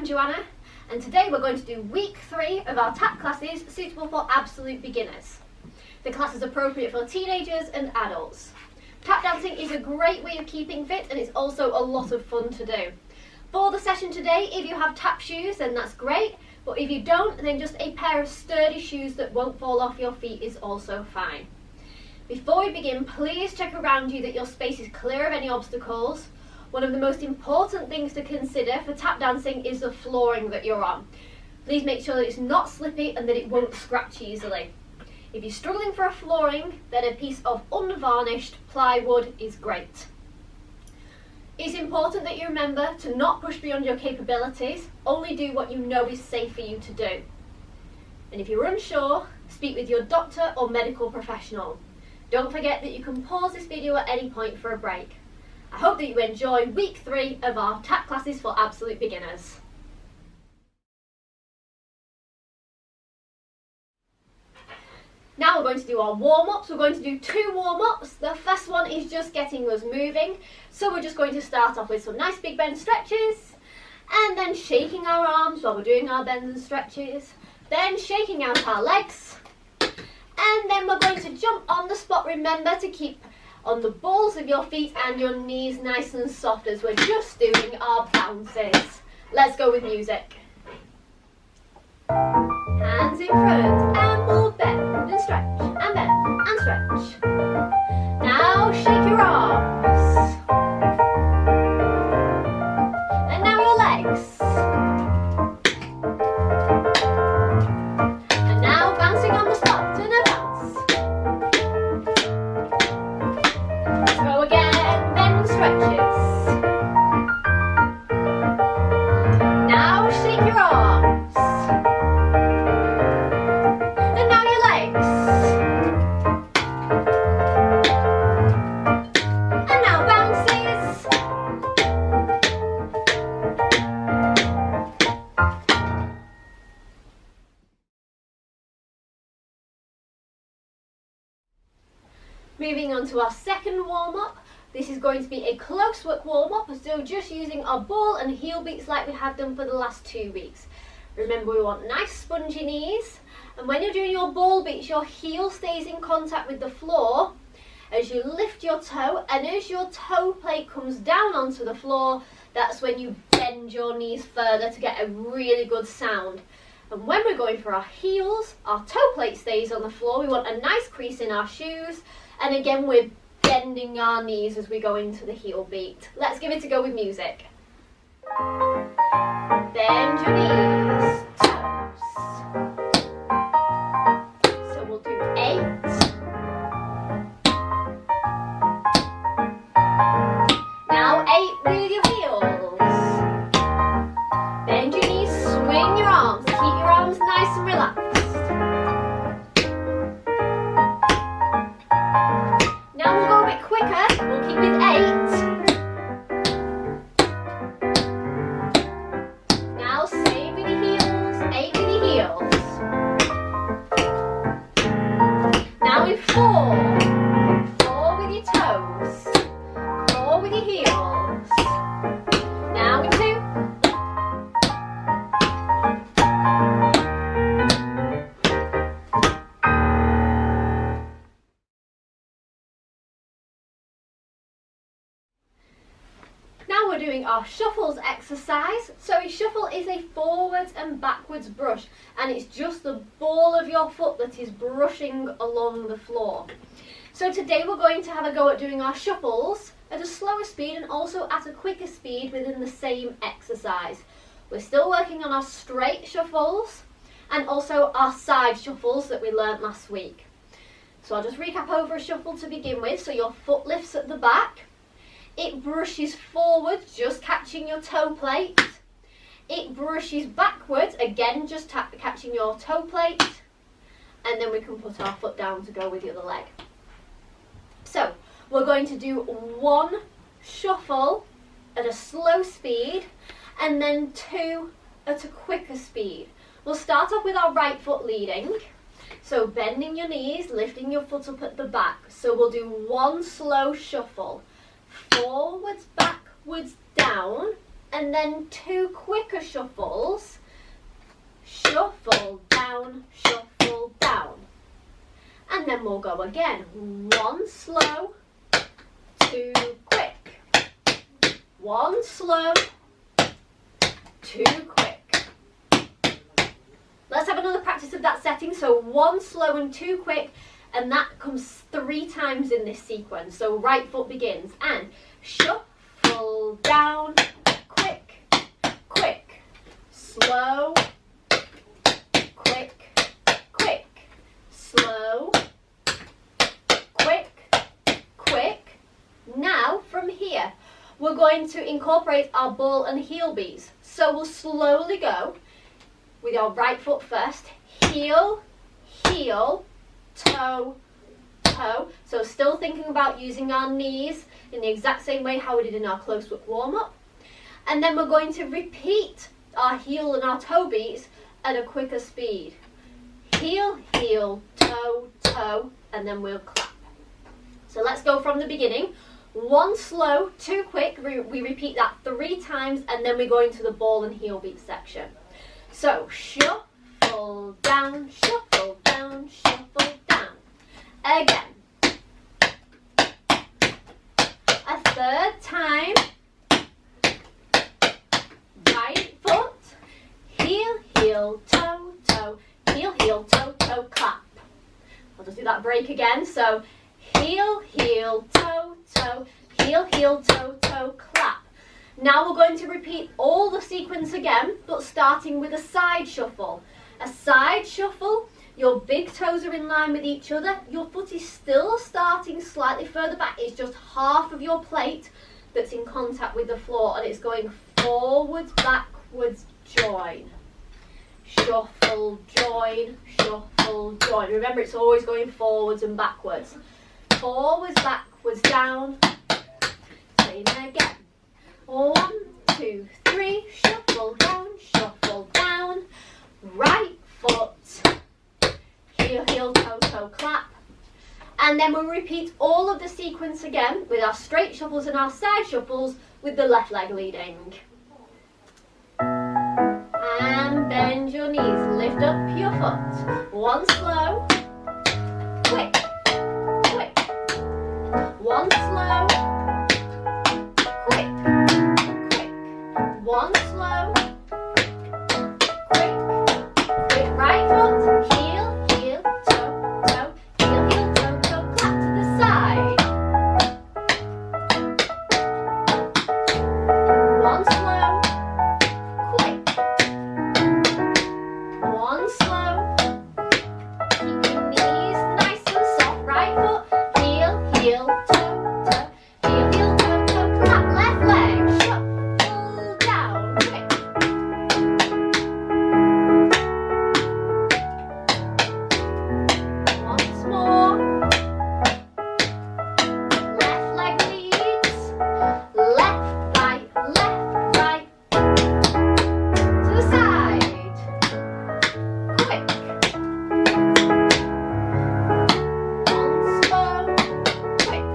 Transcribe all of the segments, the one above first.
Johanna, and today we're going to do week 3 of our tap classes suitable for absolute beginners. The class is appropriate for teenagers and adults. Tap dancing is a great way of keeping fit and it's also a lot of fun to do. For the session today, if you have tap shoes then that's great, but if you don't then just a pair of sturdy shoes that won't fall off your feet is also fine. Before we begin, please check around you that your space is clear of any obstacles. One of the most important things to consider for tap dancing is the flooring that you're on. Please make sure that it's not slippy and that it won't scratch easily. If you're struggling for a flooring, then a piece of unvarnished plywood is great. It's important that you remember to not push beyond your capabilities, only do what you know is safe for you to do. And if you're unsure, speak with your doctor or medical professional. Don't forget that you can pause this video at any point for a break. I hope that you enjoy week 3 of our tap classes for absolute beginners. Now we're going to do our warm-ups. We're going to do 2 warm-ups. The first one is just getting us moving. So we're just going to start off with some nice big bend stretches and then shaking our arms while we're doing our bends and stretches. Then shaking out our legs. And then we're going to jump on the spot. Remember to keep on the balls of your feet and your knees nice and soft as we're just doing our bounces. Let's go with music. Hands in front and we'll bend and stretch and bend and stretch. Now shake your arms. And now your legs. And now bouncing on the spot and a bounce. Let's go again, bend stretches. Now shake your arms. Moving on to our second warm-up. This is going to be a close work warm-up, so just using our ball and heel beats like we have done for the last 2 weeks. Remember, we want nice spongy knees, and when you're doing your ball beats, your heel stays in contact with the floor as you lift your toe, and as your toe plate comes down onto the floor, that's when you bend your knees further to get a really good sound. And when we're going for our heels, our toe plate stays on the floor. We want a nice crease in our shoes. And again, we're bending our knees as we go into the heel beat. Let's give it a go with music. Bend your knees, toes. So we'll do 8. Now 8 with your heels. Bend your knees, swing your arms. Keep your arms nice and relaxed. Now we'll go a bit quicker, we'll keep with 8. Now same with your heels, 8 with your heels. Now with 4, 4 with your toes, 4 with your heels. Now with 2. Now we're doing our shuffles exercise. So a shuffle is a forwards and backwards brush, and it's just the ball of your foot that is brushing along the floor. So today we're going to have a go at doing our shuffles at a slower speed and also at a quicker speed within the same exercise. We're still working on our straight shuffles and also our side shuffles that we learnt last week. So I'll just recap over a shuffle to begin with. So your foot lifts at the back. It brushes forwards, just catching your toe plate. It brushes backwards, again just catching your toe plate. And then we can put our foot down to go with the other leg. So we're going to do 1 shuffle at a slow speed and then 2 at a quicker speed. We'll start off with our right foot leading. So bending your knees, lifting your foot up at the back. So we'll do 1 slow shuffle. Forwards, backwards, down, and then 2 quicker shuffles. Shuffle down, shuffle down. And then we'll go again. 1 slow, 2 quick. 1 slow, 2 quick. Let's have another practice of that setting. So 1 slow and 2 quick, and that comes 3 times in this sequence. So right foot begins and shuffle down, quick, quick, slow, quick, quick, slow, quick, quick. Now from here, we're going to incorporate our ball and heel beats. So we'll slowly go with our right foot first, heel, heel, toe, toe. So still thinking about using our knees in the exact same way how we did in our close whip warm-up. And then we're going to repeat our heel and our toe beats at a quicker speed. Heel, heel, toe, toe, and then we'll clap. So let's go from the beginning. 1 slow, 2 quick. We repeat that 3 times, and then we go into the ball and heel beat section. So shuffle down, shuffle down, shuffle down. Again. A 3rd time. Right foot, heel, heel, toe, toe, heel, heel, toe, toe, clap. I'll just do that break again. So heel, heel, toe, toe, heel, heel, toe, toe, clap. Now we're going to repeat all the sequence again, but starting with a side shuffle. A side shuffle, your big toes are in line with each other. Your foot is still starting slightly further back. It's just half of your plate that's in contact with the floor, and it's going forwards, backwards, join. Shuffle, join, shuffle, join. Remember, it's always going forwards and backwards. Forwards, backwards, down. Same again. 1, 2, 3, shuffle down, right foot, heel, heel, toe, toe, clap. And then we'll repeat all of the sequence again with our straight shuffles and our side shuffles with the left leg leading. And bend your knees, lift up your foot. 1 slow, quick, quick. 1 slow, quick, quick. 1 slow, quick, quick. Right foot, heel, heel, toe, toe, heel, heel, toe, toe, clap to the side. 1 slow, quick. 1 slow. Keep your knees nice and soft. Right foot, heel, heel, toe, toe, heel, heel, toe, toe, clap. Left leg, shuffle down, quick. Once more. Left leg leads. Left, right, to the side. Quick. 1 slow, quick,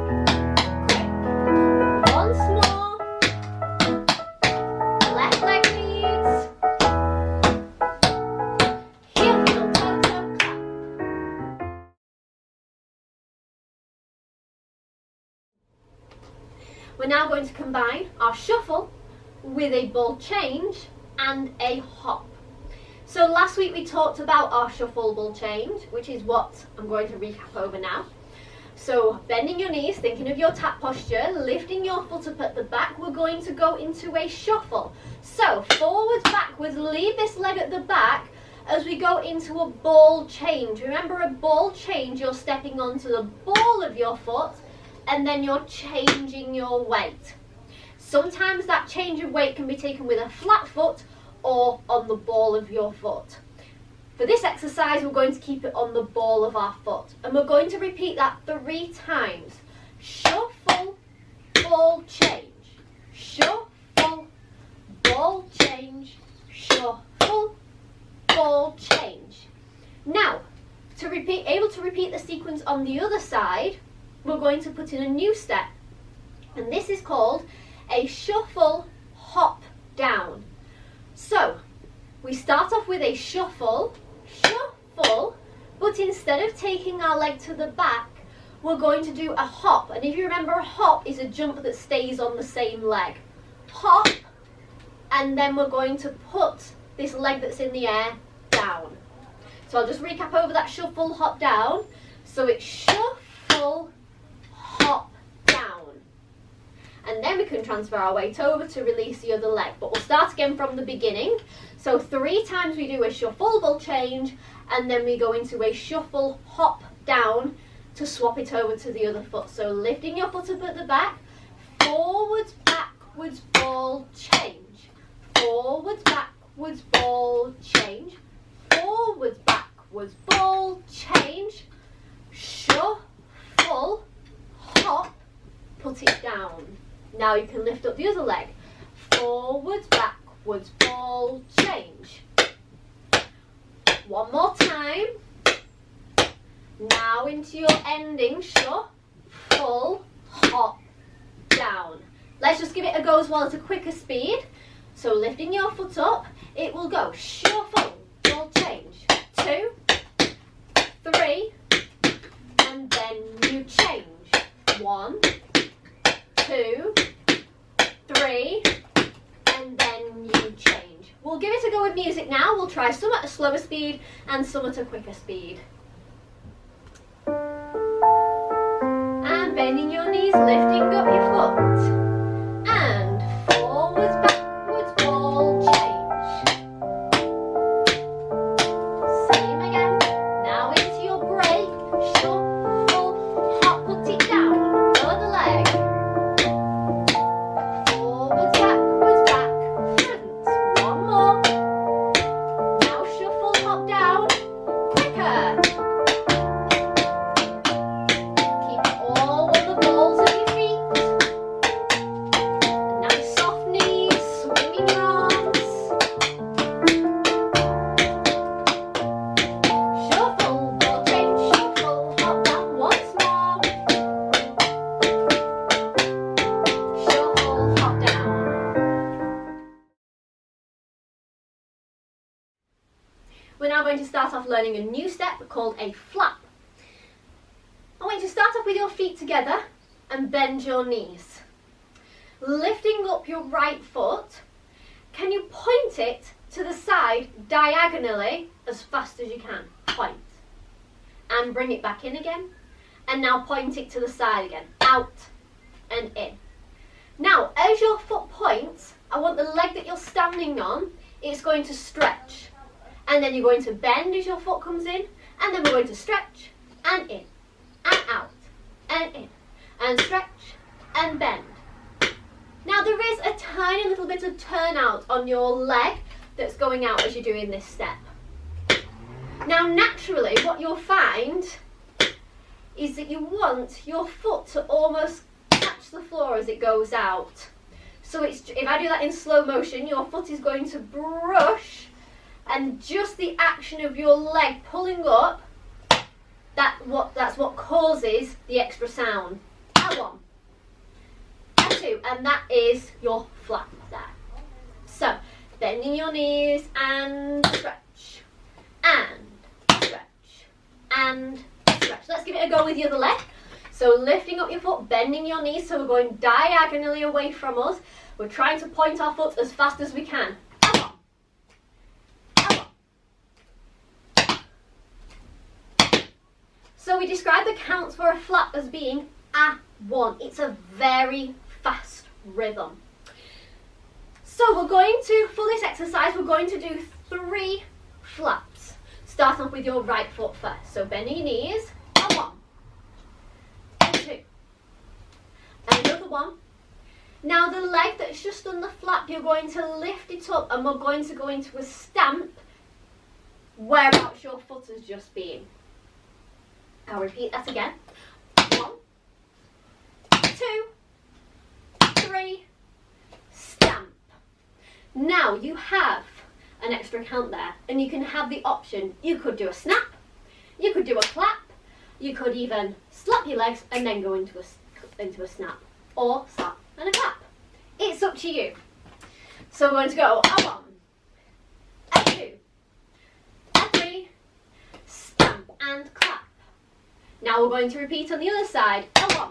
quick. Once more. Left leg leads. Heel, heel, toe, toe, clap. We're now going to combine our shuffle with a ball change and a hop. So last week we talked about our shuffle ball change, which is what I'm going to recap over now. So bending your knees, thinking of your tap posture, lifting your foot up at the back, we're going to go into a shuffle. So forwards, backwards, leave this leg at the back as we go into a ball change. Remember, a ball change, you're stepping onto the ball of your foot and then you're changing your weight. Sometimes that change of weight can be taken with a flat foot or on the ball of your foot. For this exercise, we're going to keep it on the ball of our foot, and we're going to repeat that 3 times. Shuffle, ball change, shuffle, ball change, shuffle, ball change. Now, to able to repeat the sequence on the other side, we're going to put in a new step, and this is called a shuffle, hop, down. So we start off with a shuffle, but instead of taking our leg to the back, we're going to do a hop. And if you remember, a hop is a jump that stays on the same leg. Hop, and then we're going to put this leg that's in the air down. So I'll just recap over that shuffle, hop, down. So it's shuffle, hop, down. And then we can transfer our weight over to release the other leg. But we'll start again from the beginning. So 3 times we do a shuffle, we'll change, and then we go into a shuffle, hop, down to swap it over to the other foot. So lifting your foot up at the back, forwards, backwards, ball, change. Forwards, backwards, ball, change. Forwards, backwards, ball, change. Shuffle, hop, put it down. Now you can lift up the other leg. Forwards, backwards, ball, change. One more time. Now into your ending, shuffle, hop, down. Let's just give it a go as well at a quicker speed. So lifting your foot up, it will go shuffle, ball, change. 2, 3, and then you change. 1, 2, 3, and then you change. We'll give it a go with music now. We'll try some at a slower speed and some at a quicker speed. And bending your knees, lifting up your foot. And forwards, backwards, ball, change. Same again. Now into your break. Shuffle, hop, put it down. Other leg. Forwards, backwards, back, front. One more. Now shuffle, hop down. Quicker. We're now going to start off learning a new step called a flap. I want you to start off with your feet together and bend your knees. Lifting up your right foot, can you point it to the side diagonally as fast as you can? Point. And bring it back in again. And now point it to the side again. Out and in. Now, as your foot points, I want the leg that you're standing on, it's going to stretch. And then you're going to bend as your foot comes in, and then we're going to stretch and in, and out, and in, and stretch and bend. Now there is a tiny little bit of turnout on your leg that's going out as you're doing this step. Now naturally what you'll find is that you want your foot to almost touch the floor as it goes out. So if I do that in slow motion, your foot is going to brush, and just the action of your leg pulling up, that's what causes the extra sound. And 1, and 2, and that is your flap there. So bending your knees and stretch, and stretch, and stretch. Let's give it a go with the other leg. So lifting up your foot, bending your knees, so we're going diagonally away from us. We're trying to point our foot as fast as we can. So we describe the counts for a flap as being a 1. It's a very fast rhythm. So we're going to, for this exercise, we're going to do 3 flaps. Starting off with your right foot first. So bending your knees, and 1, and 2, and another 1. Now the leg that's just on the flap, you're going to lift it up, and we're going to go into a stamp whereabouts your foot has just been. I'll repeat that again. 1, 2, 3, stamp. Now you have an extra count there, and you can have the option. You could do a snap, you could do a clap, you could even slap your legs and then go into a snap, or slap and a clap. It's up to you. So we're going to go a 1, a 2, a 3, stamp and clap. Now we're going to repeat on the other side, a 1,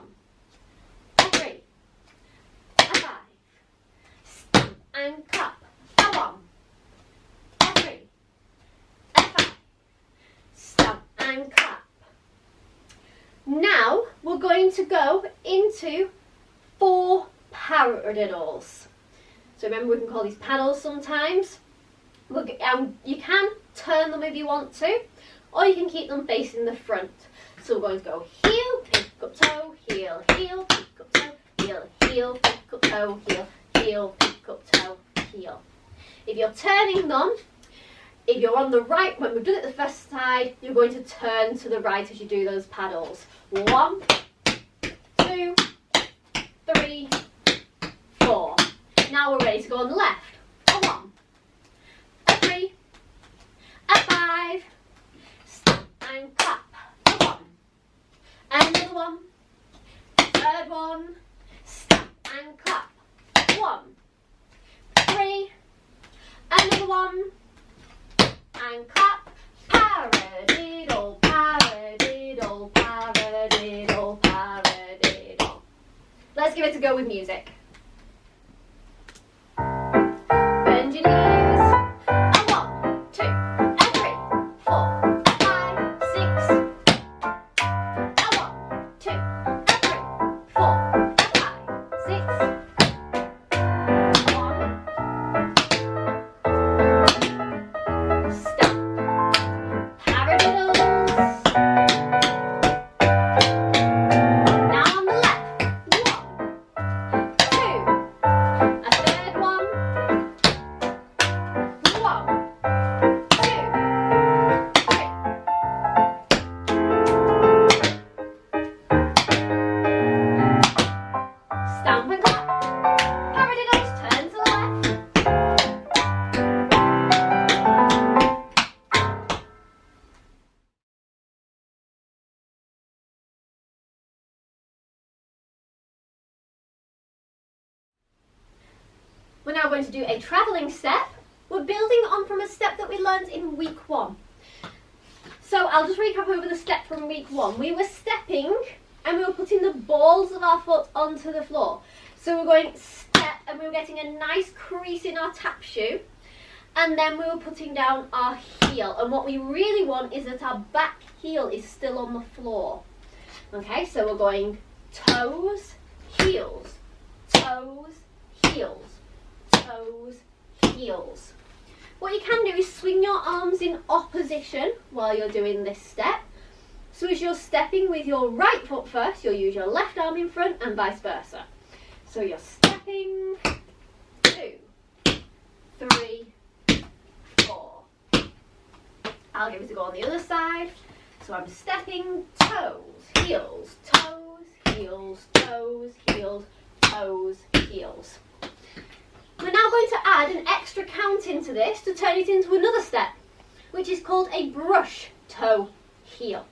a 3, a 5, stamp and clap, a 1, a 3, a 5, stamp and clap. Now we're going to go into 4 paradiddles. So remember, we can call these paddles sometimes. You can turn them if you want to, or you can keep them facing the front. So we're going to go heel, pick up toe, heel, heel, pick up toe, heel, heel, pick up toe, heel, heel, pick up toe, heel. If you're turning them, if you're on the right, when we've done it the first side, you're going to turn to the right as you do those paddles. 1, 2, 3, 4. Now we're ready to go on the left. A 1, a 3, a 5, stamp and clap. A 1, another 1, third one, stamp and clap. 1, 3, another 1, and clap. Paradiddle, paradiddle, paradiddle, paradiddle. Let's give it a go with music. Bend your knees. A 1, 2, a 3, 4, a 5, 6. A 1, 2, a 3, 4, a 5, 6. 1. Stop. Paradiddles. Now on the left. 1, 2. A third one. 1, 2, 3. Stamp and clap. Paradiddles, turn to the left. We're now going to do a travelling step. We're building on from a step that we learned in week 1. So I'll just recap over the step from week 1. We were stepping and we were putting the balls of our foot onto the floor. So we're going step and we were getting a nice crease in our tap shoe. And then we were putting down our heel. And what we really want is that our back heel is still on the floor. Okay, so we're going toes, heels, toes, heels, toes, heels. What you can do is swing your arms in opposition while you're doing this step. So as you're stepping with your right foot first, you'll use your left arm in front and vice versa. So you're stepping, 2, 3, 4. I'll give it a go on the other side. So I'm stepping, toes, heels, toes, heels, toes, heels, toes, heels. We're now going to add an extra count into this to turn it into another step, which is called a brush toe heel.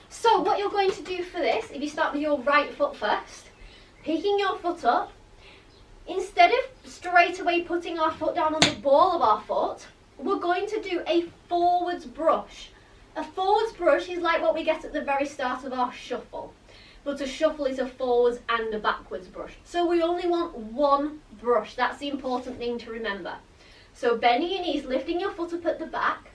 So what you're going to do for this, if you start with your right foot first, picking your foot up, instead of straight away putting our foot down on the ball of our foot, we're going to do a forwards brush. A forwards brush is like what we get at the very start of our shuffle. But a shuffle is a forwards and a backwards brush. So we only want one brush. That's the important thing to remember. So bending your knees, lifting your foot up at the back,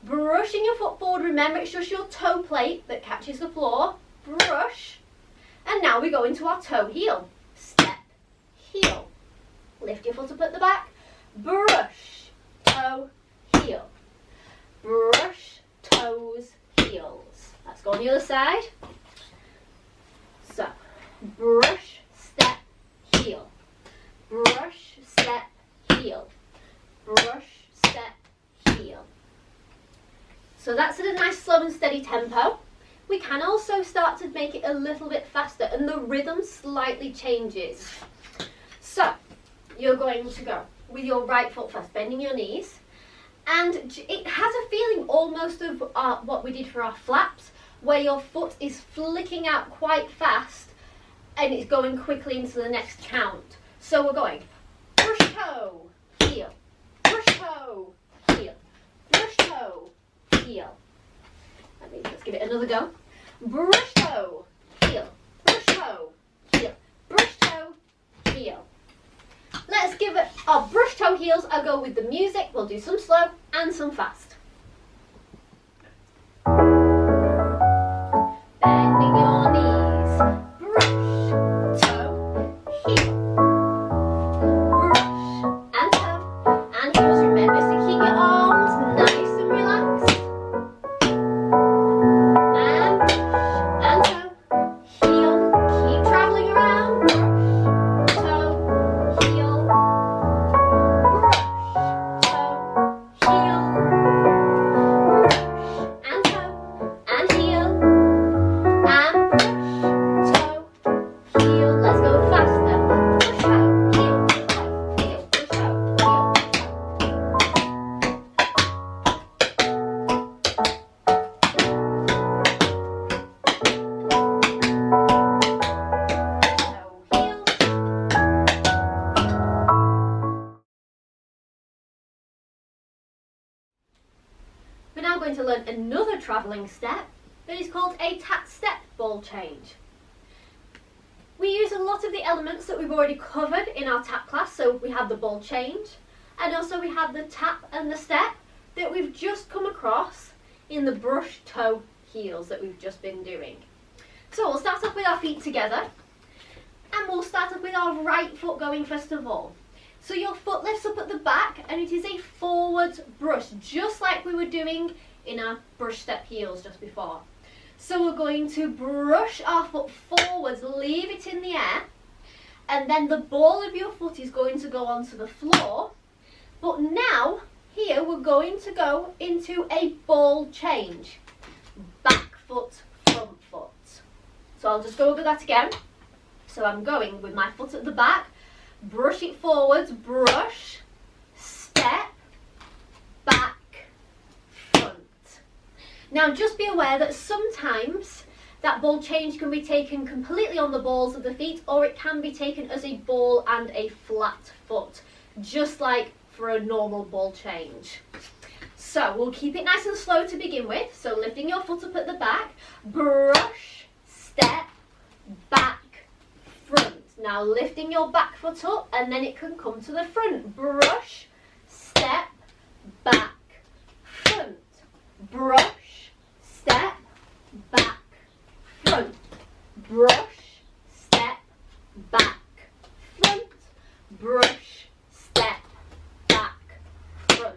brushing your foot forward. Remember, it's just your toe plate that catches the floor. Brush. And now we go into our toe heel. Step, heel. Lift your foot up at the back. Brush, toe, heel. Brush, toes, heels. Let's go on the other side. So, brush, step, heel. Brush, step, heel. Brush, step, heel. So that's at a nice slow and steady tempo. We can also start to make it a little bit faster and the rhythm slightly changes. So, you're going to go with your right foot first, bending your knees. And it has a feeling almost of what we did for our flaps, where your foot is flicking out quite fast and it's going quickly into the next count. So we're going brush toe, Let's give it another go. Brush toe, heel, brush toe, heel, brush toe, heel. Let's give it our brush toe heels a go with the music. We'll do some slow and some fast. Bending your knees, brush, toe, heel, brush and toe and heels. Remember to keep your arms nice and relaxed. And brush and toe, heel, keep travelling around. Brush, toe, heel, brush, toe, heel, brush and toe and heel, and brush, toe, heel. Let's go faster. Brush, toe, heel, toe, heel, brush, toe, heel, toe, heel. We're now going to learn another travelling step that is called a tap step ball change. We use a lot of the elements that we've already covered in our tap class, so we have the ball change and also we have the tap and the step that we've just come across in the brush toe heels that we've just been doing. So we'll start off with our feet together and we'll start off with our right foot going first of all. So your foot lifts up at the back and it is a forward brush, just like we were doing in our brush step heels just before. So we're going to brush our foot forwards, leave it in the air, and then the ball of your foot is going to go onto the floor. But now, here we're going to go into a ball change. Back foot, front foot. So I'll just go over that again. So I'm going with my foot at the back, brush it forwards, brush, step, back, front. Now just be aware that sometimes that ball change can be taken completely on the balls of the feet, or it can be taken as a ball and a flat foot, just like for a normal ball change. So we'll keep it nice and slow to begin with. So lifting your foot up at the back, brush, step, back, front. Now lifting your back foot up and then it can come to the front. Brush, step, back, front. Brush, step, back, front. Brush, step, back, front. Brush, step, back, front.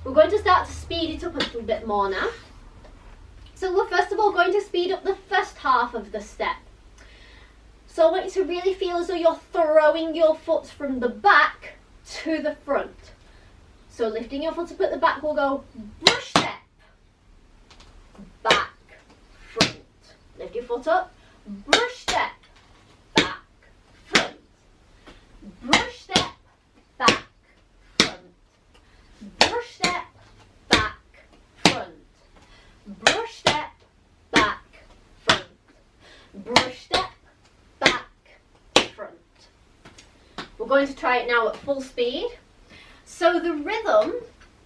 We're going to start to speed it up a little bit more now. So we're first of all going to speed up the first half of the step. So I want you to really feel as though you're throwing your foot from the back to the front. So lifting your foot up at the back, we'll go brush step, back, front. Lift your foot up, brush step, back, front. Brush step, back, front. Brush step, back, front. Brush step, back, front. Brush step, back, front. We're going to try it now at full speed. So the rhythm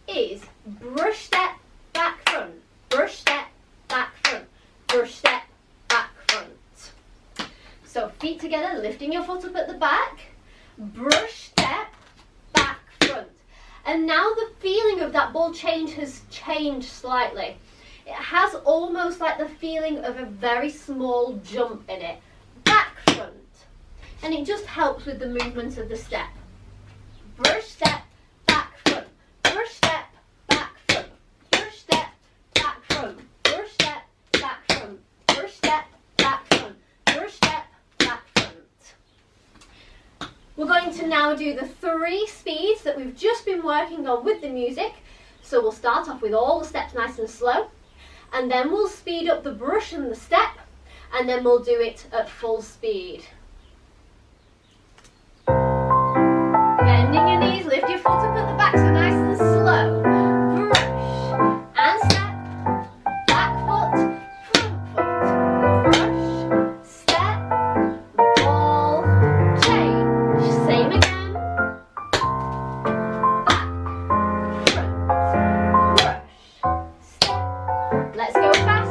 is brush step, back, front. Brush step, back, front. Brush step, back, front. So feet together, lifting your foot up at the back. Brush step, back, front. And now the feeling of that ball change has changed slightly. It has almost like the feeling of a very small jump in it. Back, front. And it just helps with the movement of the step. Brush step, back, front. Brush step, back, front. Brush step, back, front. Brush step, back, front. Brush step, back, front. Brush step, back, front. We're going to now do the 3 speeds that we've just been working on with the music. So we'll start off with all the steps nice and slow, and then we'll speed up the brush and the step, and then we'll do it at full speed. Bending your knees, lift your foot up at the back, so nice and slow. Brush and step, back foot, front foot. Brush, step, ball, change. Same again. Back, front, brush, step. Let's go fast.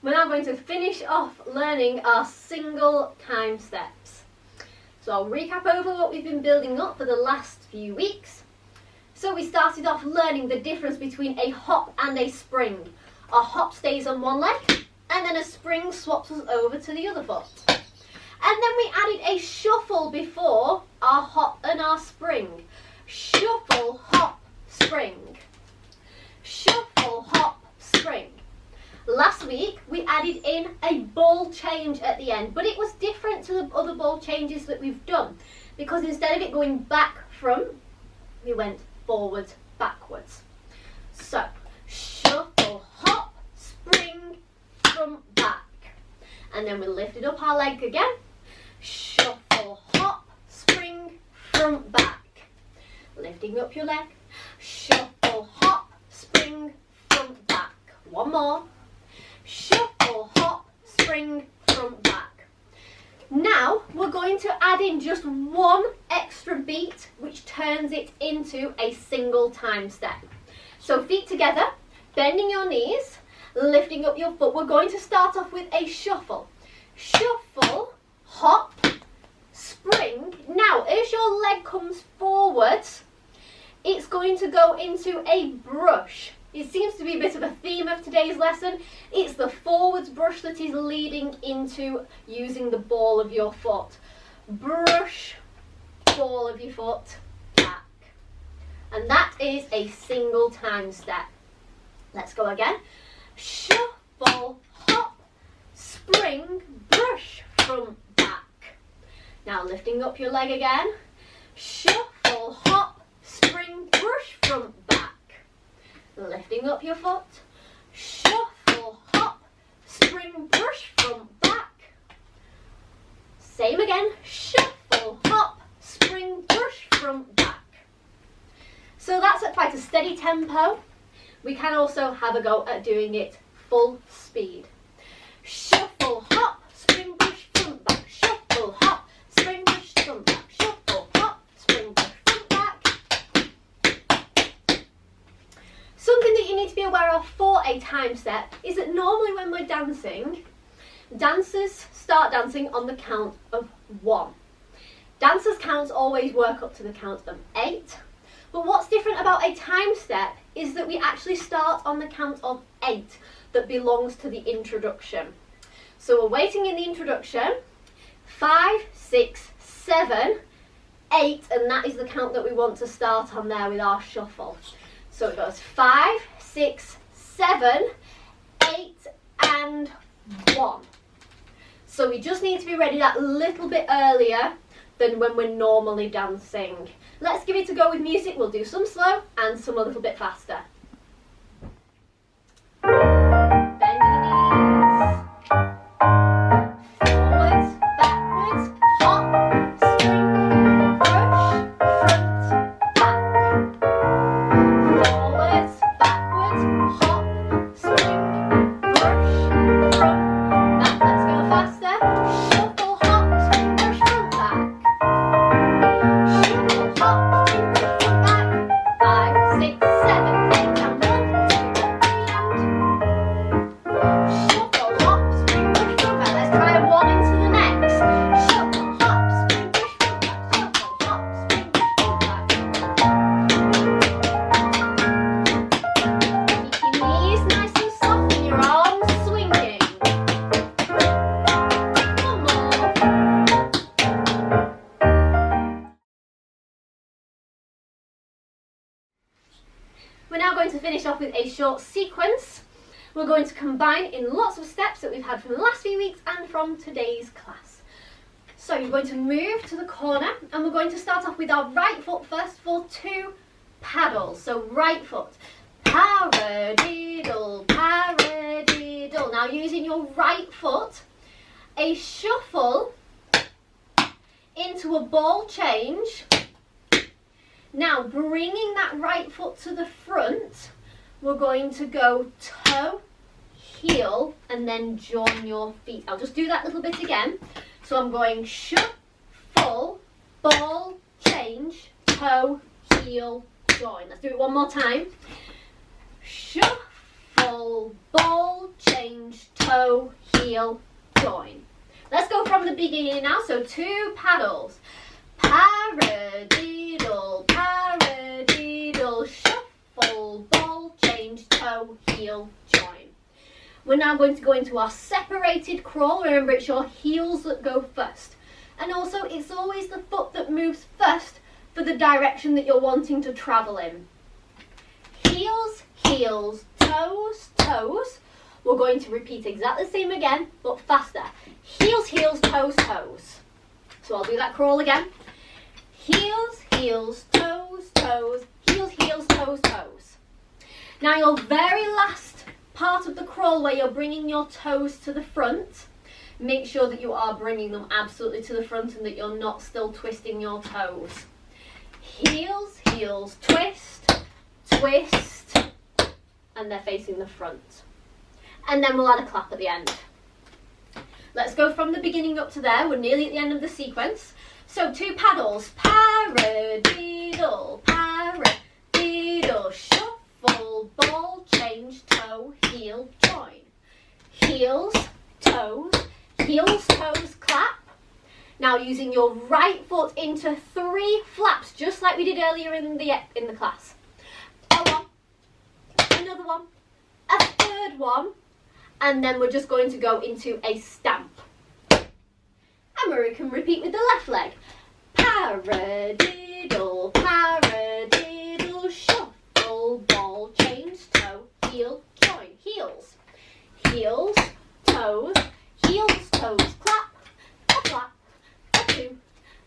we're now going to finish off learning our single time steps. So I'll recap over what we've been building up for the last few weeks. So we started off learning the difference between a hop and a spring. Our hop stays on one leg, and then a spring swaps us over to the other foot. And then we added a shuffle before our hop and our spring. Shuffle, hop, spring. Shuffle, hop, spring. Last week we added in a ball change at the end, but it was different to the other ball changes that we've done, because instead of it going back from, we went forwards, backwards. So, shuffle, hop, spring, from, back. And then we lifted up our leg again. Shuffle, hop, spring, from, back. Lifting up your leg. Shuffle, hop, spring, from, back. One more. Shuffle, hop, spring, from, back. Now we're going to add in just one extra beat, which turns it into a single time step. So feet together, bending your knees, lifting up your foot. We're going to start off with a shuffle. Shuffle, hop, spring. Now as your leg comes forwards, it's going to go into a brush. It seems to be a bit of a theme of today's lesson. It's the forwards brush that is leading into using the ball of your foot. Brush, ball of your foot, back. And that is a single time step. Let's go again. Shuffle, hop, spring, brush, from, back. Now lifting up your leg again. Shuffle, hop, spring, brush, from, back. Lifting up your foot. Shuffle, hop, spring, brush, from, back. Same again. Shuffle, hop, spring, brush, from, back. So that's at quite a steady tempo. We can also have a go at doing it full speed. Shuffle, hop, spring, brush, from, back. Shuffle, hop, spring, brush, from, back. Shuffle, hop, spring, brush, from, back. Something that you need to be aware of for a time step is that normally when we're dancing, dancers start dancing on the count of 1. Dancers' counts always work up to the count of 8. But what's different about a time step is that we actually start on the count of 8 that belongs to the introduction. So we're waiting in the introduction, 5, 6, 7, 8, and that is the count that we want to start on there with our shuffle. So it goes 5, 6, 7, 8, and 1. So we just need to be ready that little bit earlier than when we're normally dancing. Let's give it a go with music. We'll do some slow and some a little bit faster. Bend your knees. Forwards, backwards, hop, spring, brush, front, back. Forwards, backwards, hop, spring, brush, front, back. Let's go faster. Shuffle, hop, spring, brush, front, back. Shuffle, hop, spring, brush, front, back. 5, 6, 7, 8, and 1, 2, 3, and shuffle, hop, spring, brush, front, back. Let's try 1 into the next. Shuffle, hop, spring, brush, front, back. Shuffle, hop, spring, brush, front, back. Keep your knees nice and soft and your arms swinging. One more. We're now going to finish off with a short sequence. We're going to combine in lots of steps that we've had from the last few weeks and from today's class. So you're going to move to the corner and we're going to start off with our right foot first for 2 paddles. So right foot. Paradiddle, paradiddle. Now using your right foot, a shuffle into a ball change. Now bringing that right foot to the front, we're going to go toe, heel, and then join your feet. I'll just do that little bit again. So I'm going shuffle, ball, change, toe, heel, join. Let's do it one more time. Shuffle, shuffle, ball, change, toe, heel, join. Let's go from the beginning now. So 2 paddles. Paradiddle, paradiddle, shuffle, ball, change, toe, heel, join. We're now going to go into our separated crawl. Remember, it's your heels that go first. And also, it's always the foot that moves first for the direction that you're wanting to travel in. Heels, heels, toes, toes. We're going to repeat exactly the same again, but faster. Heels, heels, toes, toes. So I'll do that crawl again. Heels, heels, toes, toes, heels, heels, toes, toes. Now your very last part of the crawl where you're bringing your toes to the front, make sure that you are bringing them absolutely to the front and that you're not still twisting your toes. Heels, heels, twist, twist, and they're facing the front. And then we'll add a clap at the end. Let's go from the beginning up to there. We're nearly at the end of the sequence. So 2 paddles. Paradiddle, paradiddle, shuffle, ball, change, toe, heel, join. Heels, toes, heels, toes, clap. Now using your right foot into 3 flaps, just like we did earlier in the class. A one, another one, a third one, and then we're just going to go into a stamp. And we can repeat with the left leg. Paradiddle, paradiddle, shuffle, ball, change, toe, heel, join. Heels, heels, toes, heels, toes, clap, a flap, a 2,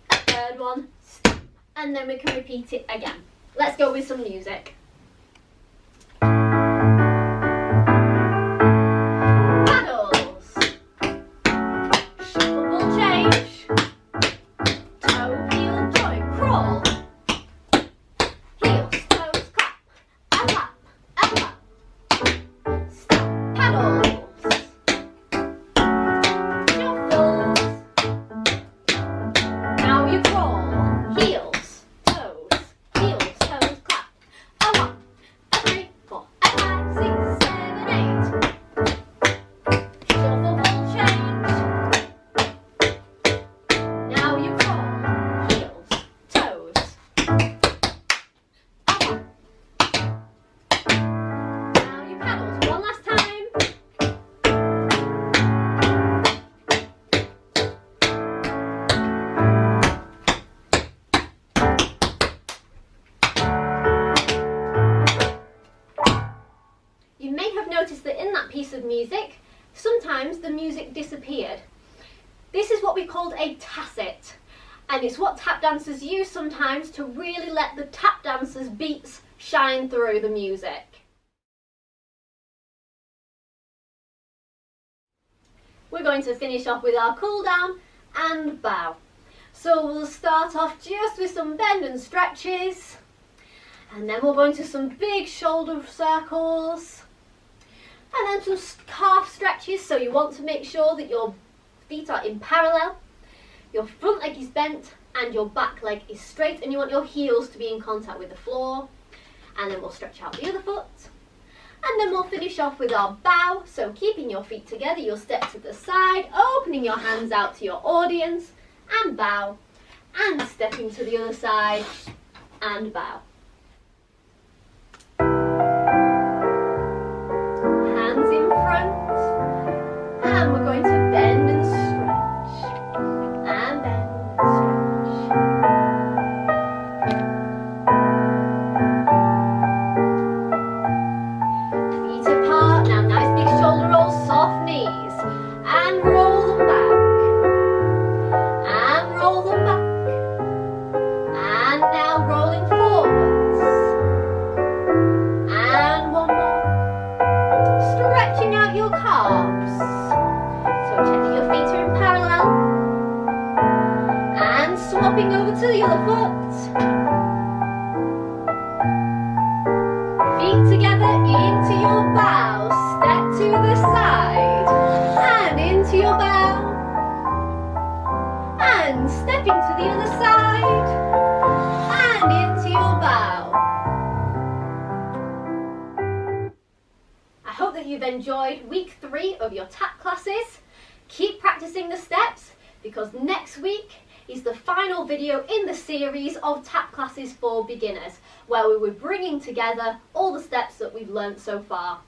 a third one, stamp. And then we can repeat it again. Let's go with some music. Of music, sometimes the music disappeared. This is what we called a tacit, and it's what tap dancers use sometimes to really let the tap dancers' beats shine through the music. We're going to finish off with our cool down and bow. So we'll start off just with some bend and stretches, and then we'll go into some big shoulder circles, and then some calf stretches. So you want to make sure that your feet are in parallel, your front leg is bent and your back leg is straight, and you want your heels to be in contact with the floor. And then we'll stretch out the other foot, and then we'll finish off with our bow. So keeping your feet together, you'll step to the side, opening your hands out to your audience and bow, and stepping to the other side and bow. Hands in front, and we're going to bend and stretch, and bend and stretch. Feet apart, now nice big shoulder rolls, soft knees, and roll them back, and roll them back, and now rolling forward. you've enjoyed week 3 of your tap classes. Keep practicing the steps, because next week is the final video in the series of tap classes for beginners, where we were bringing together all the steps that we've learnt so far.